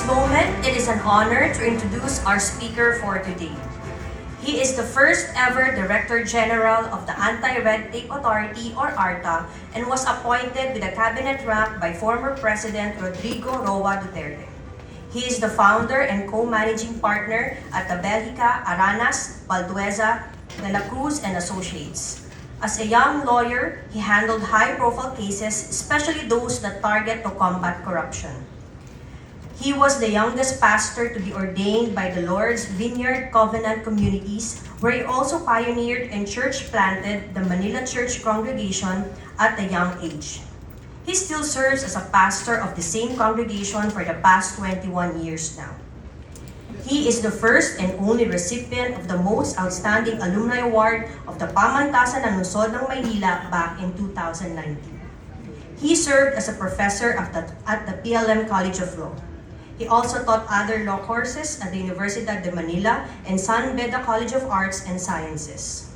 moment, it is an honor to introduce our speaker for today. He is the first ever Director General of the Anti-Red Tape Authority or ARTA and was appointed with a cabinet rank by former President Rodrigo Roa Duterte. He is the founder and co-managing partner at the Belgica Aranas, Baldueza, De La Cruz and Associates. As a young lawyer, he handled high-profile cases, especially those that target to combat corruption. He was the youngest pastor to be ordained by the Lord's Vineyard Covenant Communities, where he also pioneered and church-planted the Manila Church congregation at a young age. He still serves as a pastor of the same congregation for the past 21 years now. He is the first and only recipient of the Most Outstanding Alumni Award of the Pamantasan ng Lungsod ng Maynila back in 2019. He served as a professor at the PLM College of Law. He also taught other law courses at the Universidad de Manila and San Beda College of Arts and Sciences.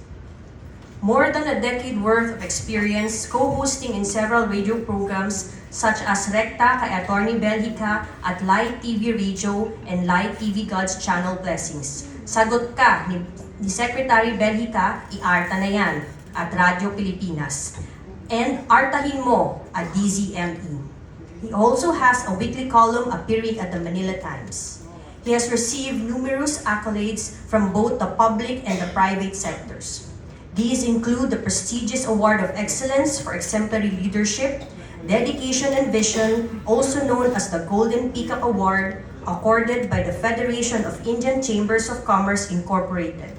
More than a decade worth of experience co-hosting in several radio programs such as Recta kay Attorney Belgica at Light TV Radio and Light TV God's Channel Blessings. Sagot ka ni Secretary Belgica, i-ARTA na yan at Radyo Pilipinas. And artahin mo at DZME. He also has a weekly column appearing at the Manila Times. He has received numerous accolades from both the public and the private sectors. These include the prestigious Award of Excellence for Exemplary Leadership, Dedication and Vision, also known as the Golden Peacock Award, accorded by the Federation of Indian Chambers of Commerce Incorporated.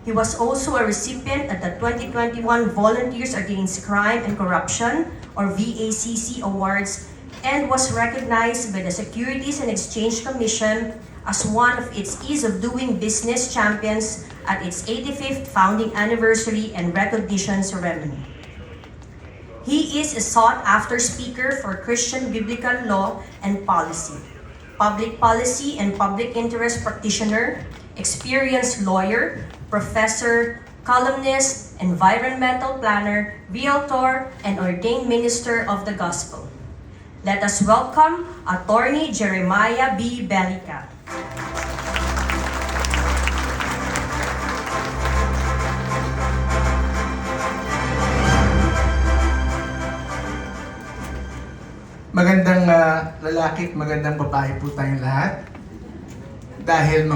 He was also a recipient at the 2021 Volunteers Against Crime and Corruption, or VACC Awards, and was recognized by the Securities and Exchange Commission as one of its Ease of Doing Business champions at its 85th founding anniversary and recognition ceremony. He is a sought-after speaker for Christian biblical law and policy, public policy and public interest practitioner, experienced lawyer, professor, columnist, environmental planner, realtor, and ordained minister of the gospel. Let us welcome Attorney Jeremiah B. Bellica. Magandang lalaki at magandang babae po tayong lahat. Dahil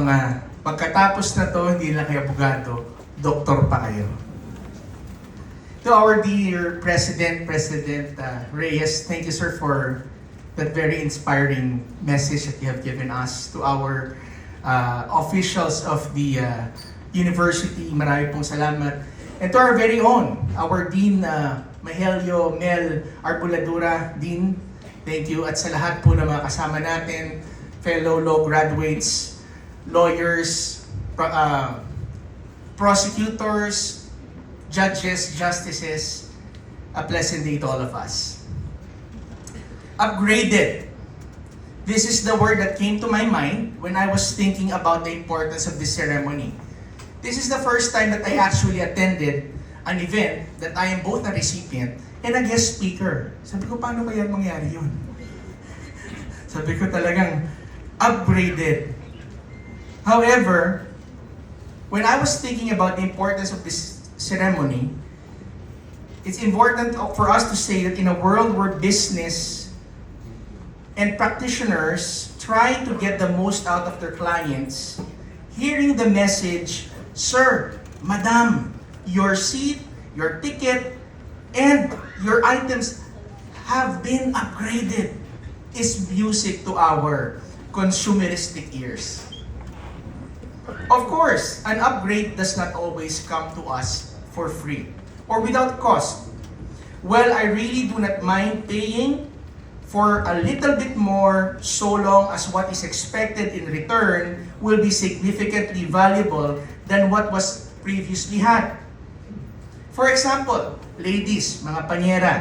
pagkatapos na to, hindi lang kayo abogado, doktor pa kayo. To our dear President Reyes, thank you sir for that very inspiring message that you have given us. To our officials of the university, marami pong salamat. And to our very own, our Dean Mahelio Mel Arbuladura, Dean, thank you. At sa lahat po ng mga kasama natin, fellow law graduates, lawyers, prosecutors, judges, justices, a pleasant day to all of us. Upgraded. This is the word that came to my mind when I was thinking about the importance of this ceremony. This is the first time that I actually attended an event that I am both a recipient and a guest speaker. Sabi ko, paano kaya mangyari yun? Sabi ko talagang upgraded. However, when I was thinking about the importance of this ceremony, it's important for us to say that in a world where business and practitioners try to get the most out of their clients, hearing the message, "Sir, Madam, your seat, your ticket, and your items have been upgraded," is music to our consumeristic ears. Of course, an upgrade does not always come to us for free or without cost. Well, I really do not mind paying for a little bit more so long as what is expected in return will be significantly valuable than what was previously had. For example, ladies, mga panyera,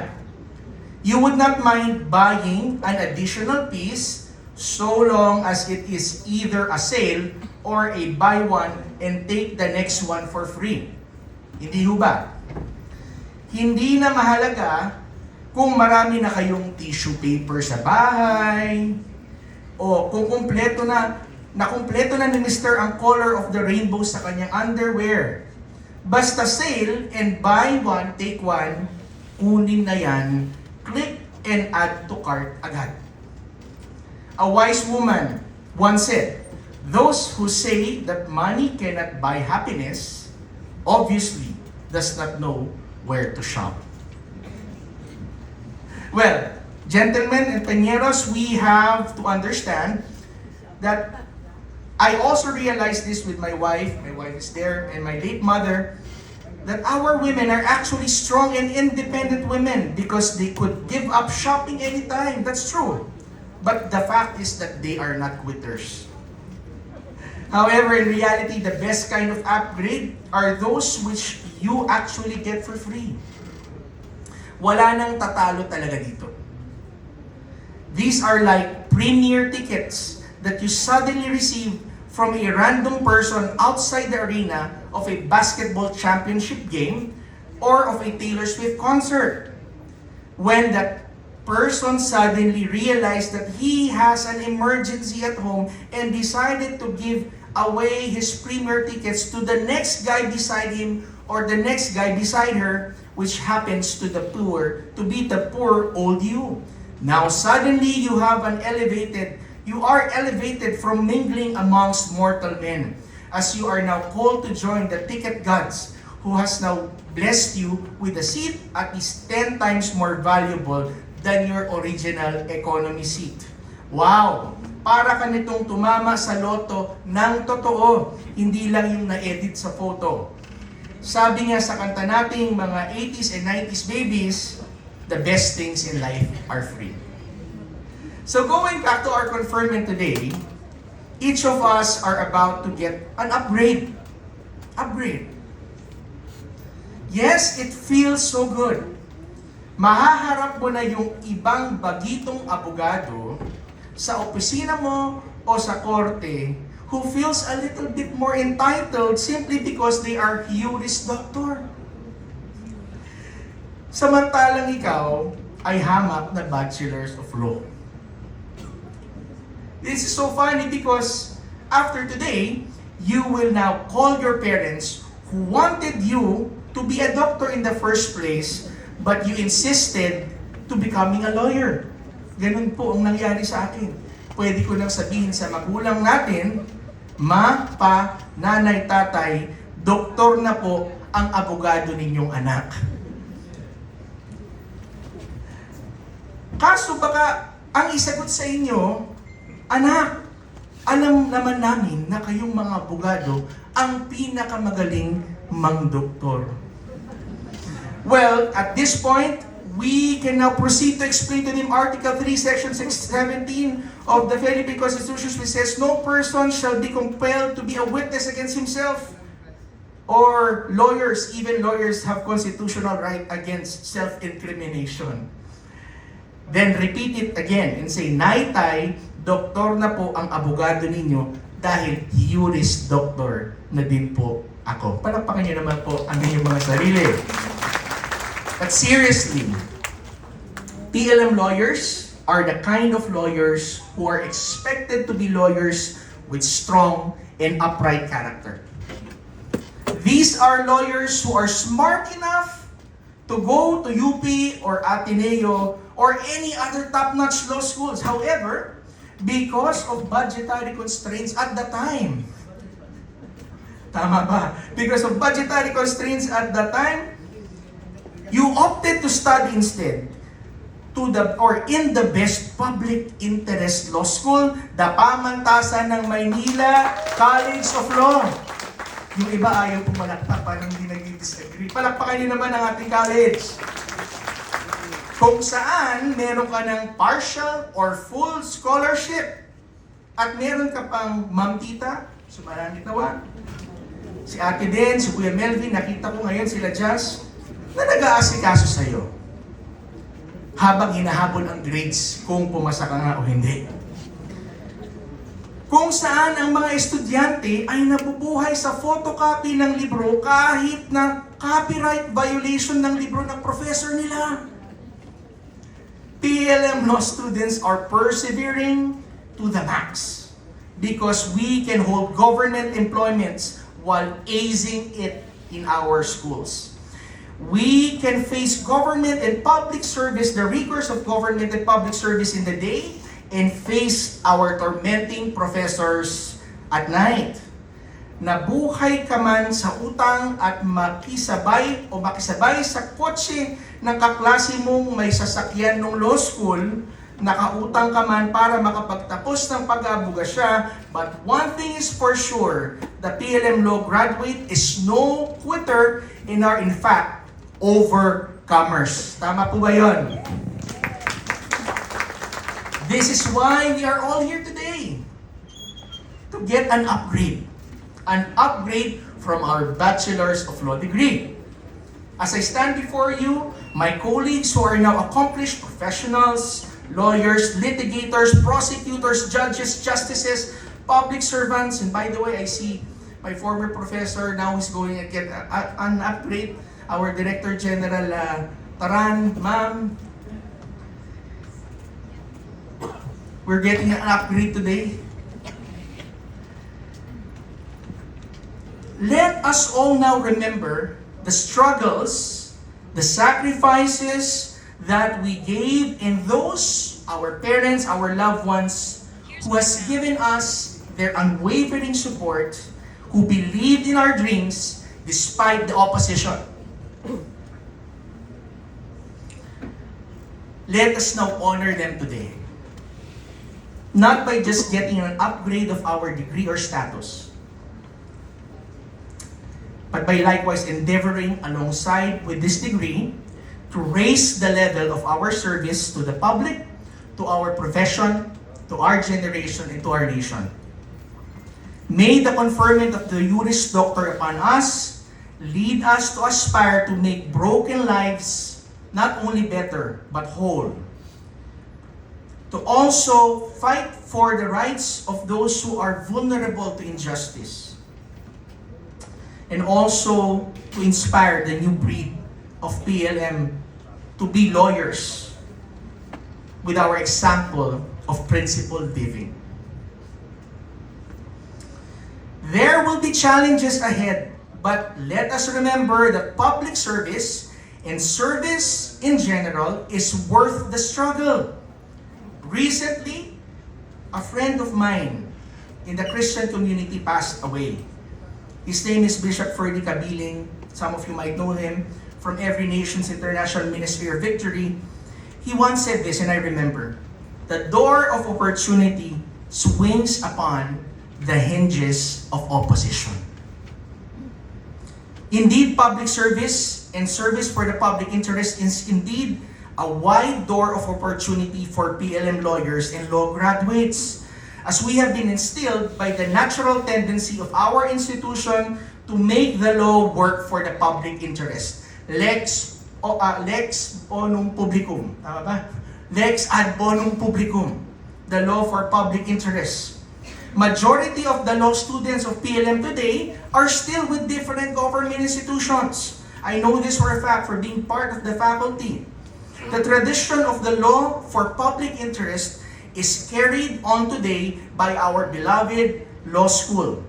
you would not mind buying an additional piece so long as it is either a sale or a buy one and take the next one for free. Hindi ho ba? Hindi na mahalaga kung marami na kayong tissue paper sa bahay, O kung nakumpleto na ni Mr. ang color of the rainbow sa kanyang underwear. Basta sale and buy one, take one, kunin na yan, click and add to cart agad. A wise woman once said, "Those who say that money cannot buy happiness, obviously does not know where to shop." Well, gentlemen and pañeros, we have to understand that I also realized this with my wife is there, and my late mother, that our women are actually strong and independent women because they could give up shopping anytime. That's true. But the fact is that they are not quitters. However, in reality, the best kind of upgrade are those which you actually get for free. Wala nang tatalo talaga dito. These are like premier tickets that you suddenly receive from a random person outside the arena of a basketball championship game or of a Taylor Swift concert. When that person suddenly realized that he has an emergency at home and decided to give away his premier tickets to the next guy beside him or the next guy beside her, which happens to be the poor old you. Now suddenly you are elevated from mingling amongst mortal men, as you are now called to join the ticket gods, who has now blessed you with a seat at least 10 times more valuable than your original economy seat. Wow! Para ka nitong tumama sa loto ng totoo, hindi lang yung na-edit sa photo. Sabi nga sa kanta nating mga 80s and 90s babies, the best things in life are free. So going back to our conferment today, each of us are about to get an upgrade. Upgrade. Yes, it feels so good. Mahaharap mo na yung ibang bagitong abogado sa opisina mo o sa korte who feels a little bit more entitled simply because they are Juris Doctor. Samantalang ikaw ay hamak na Bachelors of Law. This is so funny because after today, you will now call your parents who wanted you to be a doctor in the first place, but you insisted to becoming a lawyer. Ganun po ang nangyari sa akin. Pwede ko lang sabihin sa magulang natin, ma, pa, nanay, tatay, doktor na po ang abogado ninyong anak. Kaso baka ang isagot sa inyo, anak, alam naman namin na kayong mga abogado ang pinakamagaling mang-doktor. Well, at this point, we can now proceed to explain to them Article 3, Section 617 of the Philippine Constitution, which says, "No person shall be compelled to be a witness against himself." Or lawyers, even lawyers have constitutional right against self-incrimination. Then repeat it again and say, "Naitay, doktor na po ang abogado ninyo dahil Juris Doctor na din po ako." Palakpakan niyo naman po ang inyong mga sarili. But seriously, PLM lawyers are the kind of lawyers who are expected to be lawyers with strong and upright character. These are lawyers who are smart enough to go to UP or Ateneo or any other top-notch law schools. However, because of budgetary constraints at the time, tama ba? Because of budgetary constraints at the time, you opted to study instead in the best public interest law school, the pamantasan ng Maynila College of Law. Yung iba ayaw pumalakpak, parang hindi nag-disagree. Palakpakan niyo naman ang ating college. Kung saan meron ka ng partial or full scholarship at meron ka pang Ma'am Tita, sumarangit nawa, si Ate Den, si Kuya Melvin, nakita ko ngayon sila Jazz, na nag-aasikaso sa'yo habang hinahabol ang grades kung pumasa ka nga o hindi. Kung saan ang mga estudyante ay nabubuhay sa photocopy ng libro kahit na copyright violation ng libro ng professor nila. PLM law students are persevering, to the max because we can hold government employments while acing it in our schools. We can face government and public service, the rigors of government and public service in the day, and face our tormenting professors at night. Nabuhay ka man sa utang at makisabay sa kotse ng kaklase mong may sasakyan ng law school, nakautang ka man para makapagtapos ng pag-aabogasya, but one thing is for sure, the PLM Law graduate is no quitter and are in fact overcomers. Tama po ba yun? This is why we are all here today. To get an upgrade. An upgrade from our Bachelor's of Law degree. As I stand before you, my colleagues who are now accomplished professionals, lawyers, litigators, prosecutors, judges, justices, public servants, and by the way, I see my former professor now is going to get an upgrade. Our Director General Taran, ma'am, we're getting an upgrade today. Let us all now remember the struggles, the sacrifices that we gave in those, our parents, our loved ones, who has given us their unwavering support, who believed in our dreams despite the opposition. Let us now honor them today. Not by just getting an upgrade of our degree or status, but by likewise endeavoring alongside with this degree to raise the level of our service to the public, to our profession, to our generation, and to our nation. May the conferment of the Juris Doctor upon us lead us to aspire to make broken lives not only better, but whole. To also fight for the rights of those who are vulnerable to injustice. And also to inspire the new breed of PLM to be lawyers with our example of principled living. There will be challenges ahead, but let us remember that public service and service in general is worth the struggle. Recently, a friend of mine in the Christian community passed away. His name is Bishop Ferdy Cabiling. Some of you might know him from Every Nations International Ministry of Victory. He once said this, and I remember, the door of opportunity swings upon the hinges of opposition. Indeed, public service and service for the public interest is indeed a wide door of opportunity for PLM lawyers and law graduates, as we have been instilled by the natural tendency of our institution to make the law work for the public interest. Lex bonum publicum. Tama ba? Lex ad bonum publicum. The law for public interest. Majority of the law students of PLM today are still with different government institutions. I know this for a fact for being part of the faculty. The tradition of the law for public interest is carried on today by our beloved law school,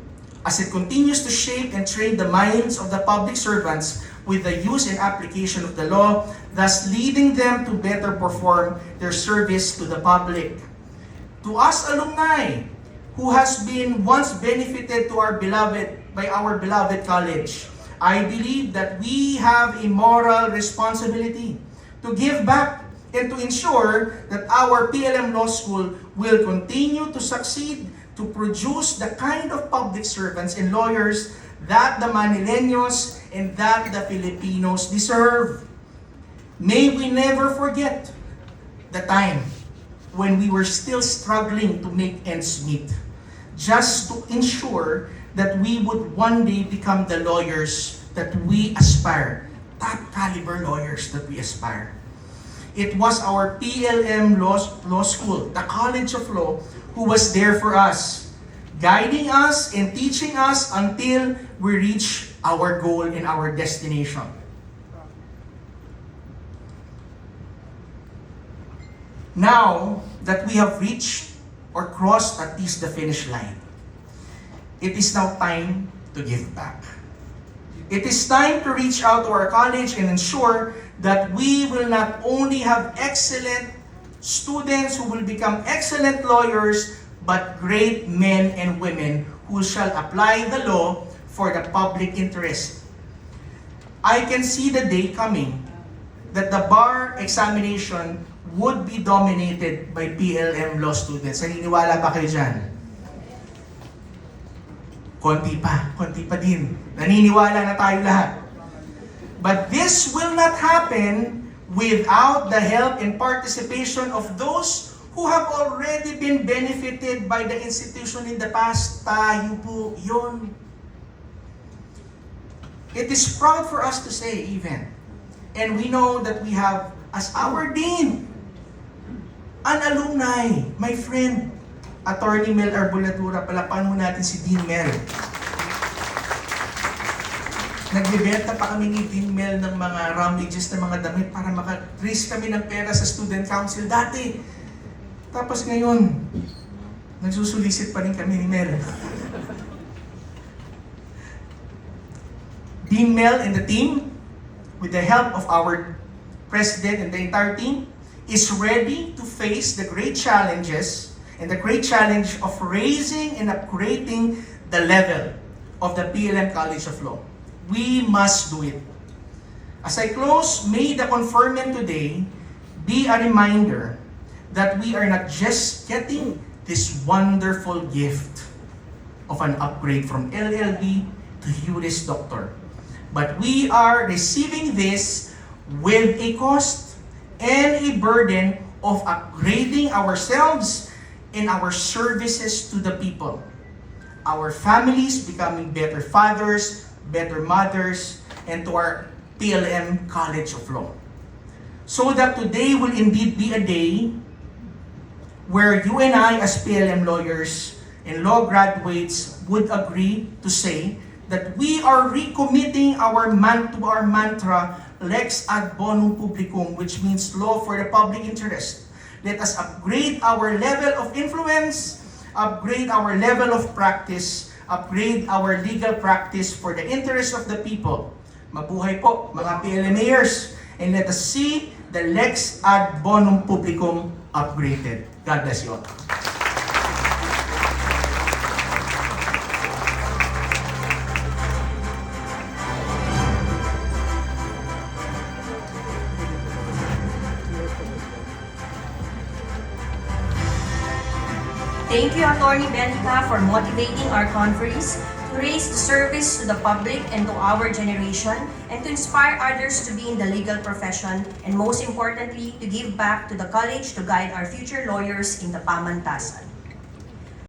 as it continues to shape and train the minds of the public servants with the use and application of the law, thus leading them to better perform their service to the public. To us alumni, who has been once benefited by our beloved college, I believe that we have a moral responsibility to give back and to ensure that our PLM Law School will continue to succeed to produce the kind of public servants and lawyers that the Manileños and that the Filipinos deserve. May we never forget the time when we were still struggling to make ends meet, just to ensure that we would one day become the lawyers that we aspire, top caliber lawyers that we aspire. It was our PLM Law School, the College of Law, who was there for us, guiding us and teaching us until we reach our goal and our destination. Now that we have reached or crossed at least the finish line. It is now time to give back. It is time to reach out to our college and ensure that we will not only have excellent students who will become excellent lawyers, but great men and women who shall apply the law for the public interest. I can see the day coming that the bar examination would be dominated by PLM law students. Naniniwala ba kayo dyan? Konti pa din. Naniniwala na tayo lahat. But this will not happen without the help and participation of those who have already been benefited by the institution in the past. Tayo po yun. It is proud for us to say even. And we know that we have as our dean, an alumni, my friend, Attorney Mel Arboladura. Palapan mo natin si Dean Mel. Nagbebenta pa kami ni Dean Mel ng mga rummages na mga damit para maka-raise kami ng pera sa student council dati. Tapos ngayon, nagsusulisit pa rin kami ni Mel. Dean Mel and the team, with the help of our president and the entire team, is ready to face the great challenges and the great challenge of raising and upgrading the level of the PLM College of Law. We must do it. As I close, may the conferment today be a reminder that we are not just getting this wonderful gift of an upgrade from LLB to Juris Doctor, but we are receiving this with a cost and a burden of upgrading ourselves and our services to the people. Our families becoming better fathers, better mothers, and to our PLM College of Law. So that today will indeed be a day where you and I as PLM lawyers and law graduates would agree to say that we are recommitting our mantra, Lex ad bonum publicum, which means law for the public interest. Let us upgrade our level of influence, upgrade our level of practice, upgrade our legal practice for the interest of the people. Mabuhay po, mga PLMers, and let us see the Lex ad bonum publicum upgraded. God bless you all. Thank you, Attorney Belica, for motivating our conferees to raise the service to the public and to our generation, and to inspire others to be in the legal profession, and most importantly, to give back to the college to guide our future lawyers in the pamantasan.